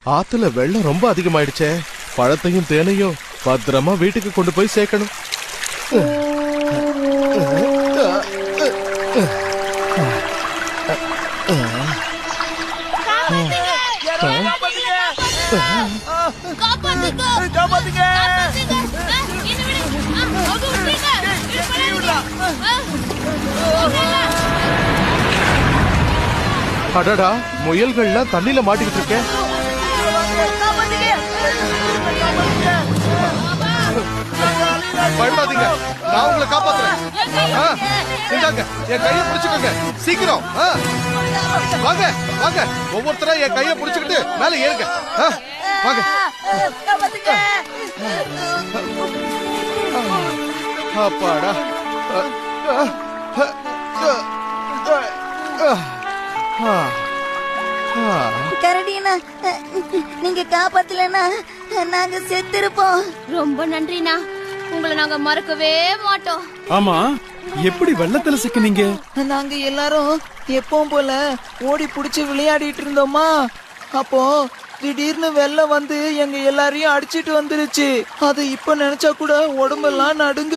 ஆத்துல வெள்ளம் ரொம்ப அதிகமாயிடுச்சே. பழத்தையும் தேனையும் பத்திரமா வீட்டுக்கு கொண்டு போய் சேர்க்கணும். அடடா, முயல்கள்லாம் தண்ணில மாட்டிக்கிட்டு இருக்கேன். பயப்படாதீங்க, நான் உங்களை காப்பாத்துறேன். இந்தாங்க, என் கையை பிடிச்சுக்கோங்க. சீக்கிரம் வாங்க வாங்க, ஒவ்வொருத்தரா என் கையை பிடிச்சுக்கிட்டு மேல ஏறுங்க. வாங்க. அப்பாடா. கரடினா, நீங்க காப்பாத்தலனா நாங்க செத்துருப்போம். ரொம்ப நன்றிண்ணா, உங்களை நாங்க மறக்கவே மாட்டோம். ஆமா, எப்படி வெள்ளத்துல சிக்கினீங்க? நாங்க எல்லாரும் எப்பவும் போல ஓடி புடிச்சு விளையாடிட்டு இருந்தோமா, அப்போ திடீர்னு வெள்ளம் வந்து எங்க எல்லாரையும் அடிச்சிட்டு வந்துருச்சு. அது இப்ப நினைச்சா கூட உடம்பெல்லாம் நடுங்கு.